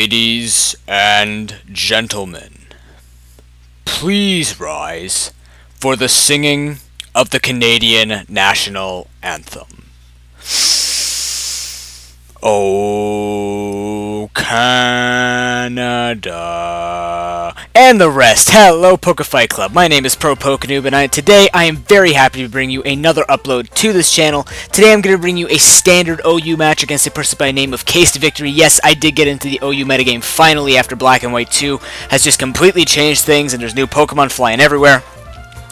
Ladies and gentlemen, please rise for the singing of the Canadian National Anthem. Oh, Canada. And the rest. Hello, Pokefight Club. My name is ProPokeNoob, and today I am very happy to bring you another upload to this channel. Today I'm going to bring you a standard OU match against a person by the name of Case to Victory. Yes, I did get into the OU metagame finally after Black and White 2 has just completely changed things, and there's new Pokemon flying everywhere.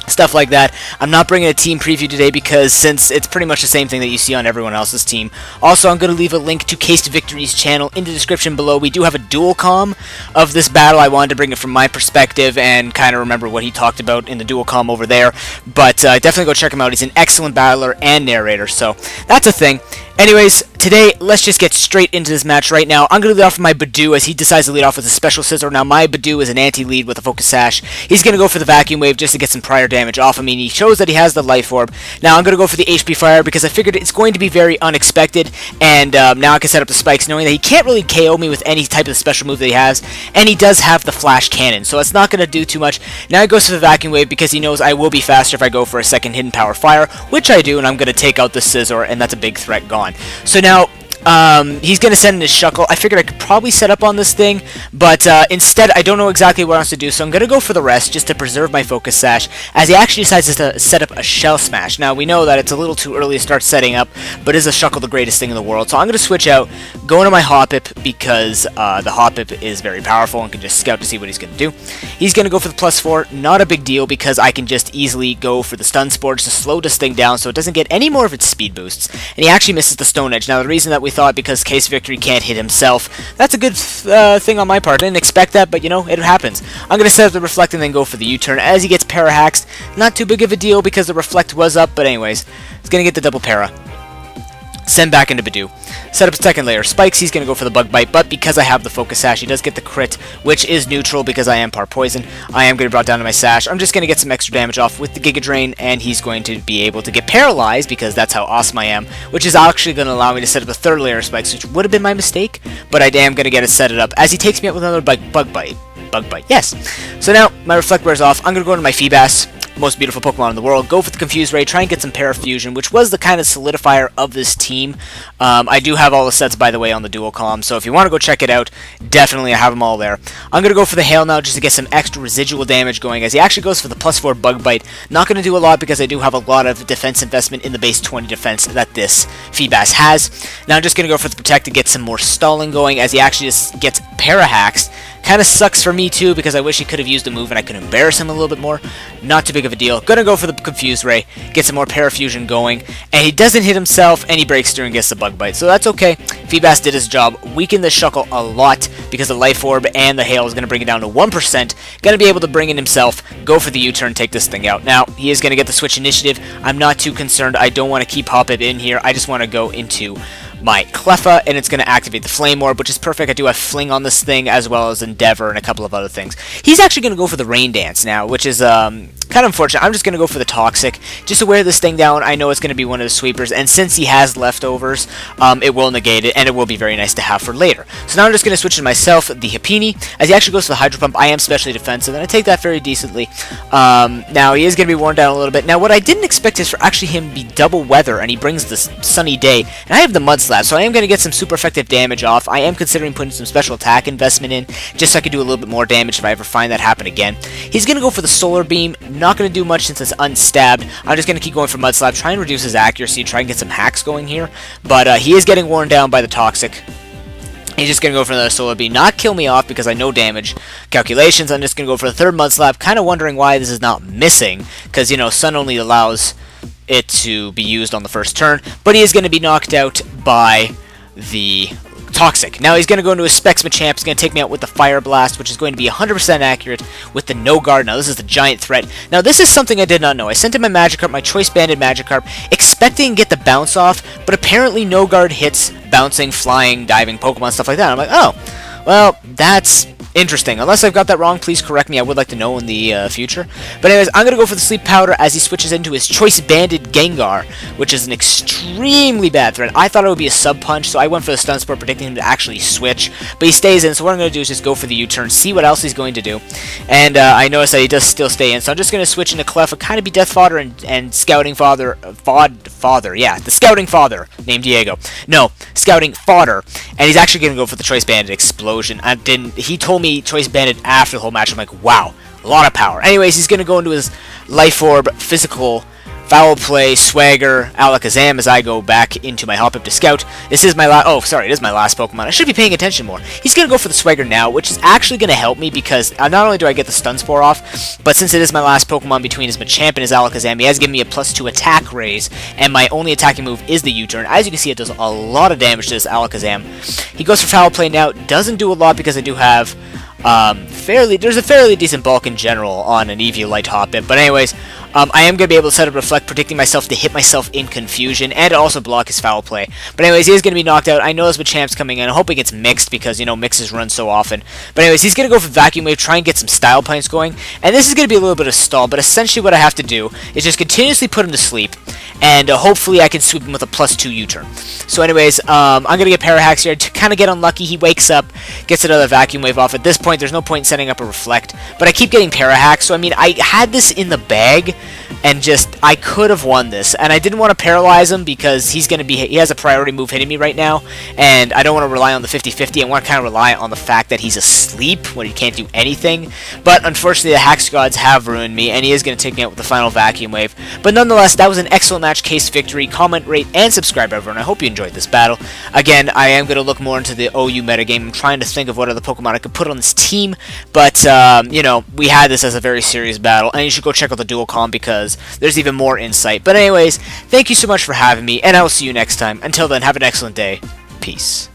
Stuff like that. I'm not bringing a team preview today because since it's pretty much the same thing that you see on everyone else's team. Also, I'm going to leave a link to Case to Victory's channel in the description below. We do have a dual comm of this battle. I wanted to bring it from my perspective and kind of remember what he talked about in the dual comm over there. But definitely go check him out. He's an excellent battler and narrator, so that's a thing. Anyways, today, let's just get straight into this match right now. I'm going to lead off with my Badoo as he decides to lead off with a Special Scissor. Now, my Badoo is an anti-lead with a Focus Sash. He's going to go for the Vacuum Wave just to get some prior damage off of me. And he shows that he has the Life Orb. Now, I'm going to go for the HP Fire because I figured it's going to be very unexpected. And now I can set up the spikes knowing that he can't really KO me with any type of special move that he has. And he does have the Flash Cannon, so it's not going to do too much. Now he goes for the Vacuum Wave because he knows I will be faster if I go for a second Hidden Power Fire, which I do, and I'm going to take out the Scissor, and that's a big threat gone. So now, he's going to send in his Shuckle. I figured I could probably set up on this thing, but instead, I don't know exactly what else to do, so I'm going to go for the rest just to preserve my Focus Sash, as he actually decides to set up a Shell Smash. Now, we know that it's a little too early to start setting up, but is a Shuckle the greatest thing in the world? So I'm going to switch out, go into my Hoppip, because the Hoppip is very powerful and can just scout to see what he's going to do. He's going to go for the +4, not a big deal, because I can just easily go for the Stun Spore to slow this thing down so it doesn't get any more of its speed boosts, and he actually misses the Stone Edge. Now, the reason that we thought because Case Victory can't hit himself, that's a good thing on my part. I didn't expect that, but you know, it happens. I'm going to set up the Reflect and then go for the U-turn as he gets Para-Haxed. Not too big of a deal because the Reflect was up, but anyways, he's going to get the double Para. Send back into Badoo. Set up a second layer. Spikes, he's going to go for the Bug Bite, but because I have the Focus Sash, he does get the crit, which is neutral because I am Par Poison. I am going to be brought down to my Sash. I'm just going to get some extra damage off with the Giga Drain, and he's going to be able to get paralyzed because that's how awesome I am, which is actually going to allow me to set up a third layer of Spikes, which would have been my mistake, but I am going to get it set it up as he takes me out with another Bug Bite. Bug Bite, yes. So now, my Reflect wears off. I'm going to go into my Feebas. Most beautiful Pokemon in the world. Go for the Confuse Ray, try and get some Parafusion, which was the kind of solidifier of this team. I do have all the sets, by the way, on the dual comm, so if you want to go check it out, definitely I have them all there. I'm going to go for the Hail now just to get some extra residual damage going, as he actually goes for the +4 Bug Bite. Not going to do a lot because I do have a lot of defense investment in the base 20 defense that this Feebas has. Now I'm just going to go for the Protect to get some more stalling going, as he actually just gets Para-Haxed. Kind of sucks for me too because I wish he could have used a move and I could embarrass him a little bit more. Not too big of a deal. Gonna go for the Confuse Ray, get some more Parafusion going, and he doesn't hit himself and he breaks through and gets the Bug Bite. So that's okay. Feebas did his job. Weakened the Shuckle a lot because the Life Orb and the Hail is gonna bring it down to 1%. Gonna be able to bring in himself, go for the U-turn, take this thing out. Now, he is gonna get the Switch Initiative. I'm not too concerned. I don't want to keep Hoppip in here. I just want to go into my Cleffa, and it's going to activate the Flame Orb, which is perfect. I do have Fling on this thing, as well as Endeavor and a couple of other things. He's actually going to go for the Rain Dance now, which is kind of unfortunate. I'm just going to go for the Toxic, just to wear this thing down. I know it's going to be one of the sweepers, and since he has leftovers, it will negate it, and it will be very nice to have for later. So now I'm just going to switch to myself, the Happiny, as he actually goes for the Hydro Pump. I am specially defensive, and I take that very decently. Now, he is going to be worn down a little bit. Now, what I didn't expect is for actually him to be double weather, and he brings this Sunny Day, and I have the Mud Slap, so I am going to get some super effective damage off. I am considering putting some special attack investment in, just so I can do a little bit more damage if I ever find that happen again. He's going to go for the Solar Beam, not going to do much since it's unstabbed. I'm just going to keep going for Mud Slap, try and reduce his accuracy, try and get some hacks going here, but he is getting worn down by the Toxic. He's just going to go for another Solar Beam, not kill me off because I know damage calculations. I'm just going to go for the third Mud Slap, kind of wondering why this is not missing, because, you know, Sun only allows it to be used on the first turn, but he is going to be knocked out by the Toxic. Now he's going to go into his Specs Machamp. He's going to take me out with the Fire Blast, which is going to be 100% accurate with the No Guard. Now this is the giant threat. Now this is something I did not know. I sent him my Magikarp, my Choice Banded Magikarp, expecting to get the bounce off, but apparently No Guard hits bouncing, flying, diving Pokemon, stuff like that. I'm like, oh, well, that's Interesting. Unless I've got that wrong, please correct me. I would like to know in the future. But anyways, I'm going to go for the Sleep Powder as he switches into his Choice Banded Gengar, which is an extremely bad threat. I thought it would be a Sub-Punch, so I went for the Stun Spore, predicting him to actually switch. But he stays in, so what I'm going to do is just go for the U-turn, see what else he's going to do. And I noticed that he does still stay in, so I'm just going to switch into Clef, kind of be Death Fodder and Scouting Father, yeah, the Scouting Father, named Diego. No, Scouting Fodder, and he's actually going to go for the Choice Banded Explosion. He told me Choice Banded after the whole match. I'm like, wow, a lot of power. Anyways, he's going to go into his Life Orb, Physical, Foul Play, Swagger, Alakazam as I go back into my Hop Up to Scout. This is my last... Oh, sorry, it is my last Pokemon. I should be paying attention more. He's going to go for the Swagger now, which is actually going to help me because not only do I get the Stun Spore off, but since it is my last Pokemon between his Machamp and his Alakazam, he has given me a +2 attack raise, and my only attacking move is the U-turn. As you can see, it does a lot of damage to this Alakazam. He goes for Foul Play now. Doesn't do a lot because I do have... there's a fairly decent bulk in general on an Eviolite Hop-It, but anyways, I am going to be able to set up Reflect, predicting myself to hit myself in confusion, and to also block his Foul Play. But anyways, he is going to be knocked out. I know his Machamp's coming in. I hope he gets mixed, because, you know, mixes run so often. But anyways, he's going to go for Vacuum Wave, try and get some Style Points going, and this is going to be a little bit of stall, but essentially what I have to do is just continuously put him to sleep, and hopefully I can sweep him with a +2 U-turn. So anyways, I'm going to get Parahax here to kind of get unlucky. He wakes up, gets another Vacuum Wave off. At this point, there's no point in setting up a Reflect, but I keep getting Parahax, so I mean, I had this in the bag, and just, I could have won this, and I didn't want to paralyze him because he has a priority move hitting me right now, and I don't want to rely on the 50-50. I want to kind of rely on the fact that he's asleep when he can't do anything, but unfortunately the Hex Gods have ruined me, and he is going to take me out with the final Vacuum Wave. But nonetheless, that was an excellent match, case victory. Comment, rate, and subscribe, everyone. I hope you enjoyed this battle. Again, I am going to look more into the OU metagame. I'm trying to think of what other Pokemon I could put on this team, but, you know, we had this as a very serious battle, and you should go check out the Dual Com because there's even more insight. But anyways, thank you so much for having me, and I will see you next time. Until then, have an excellent day. Peace.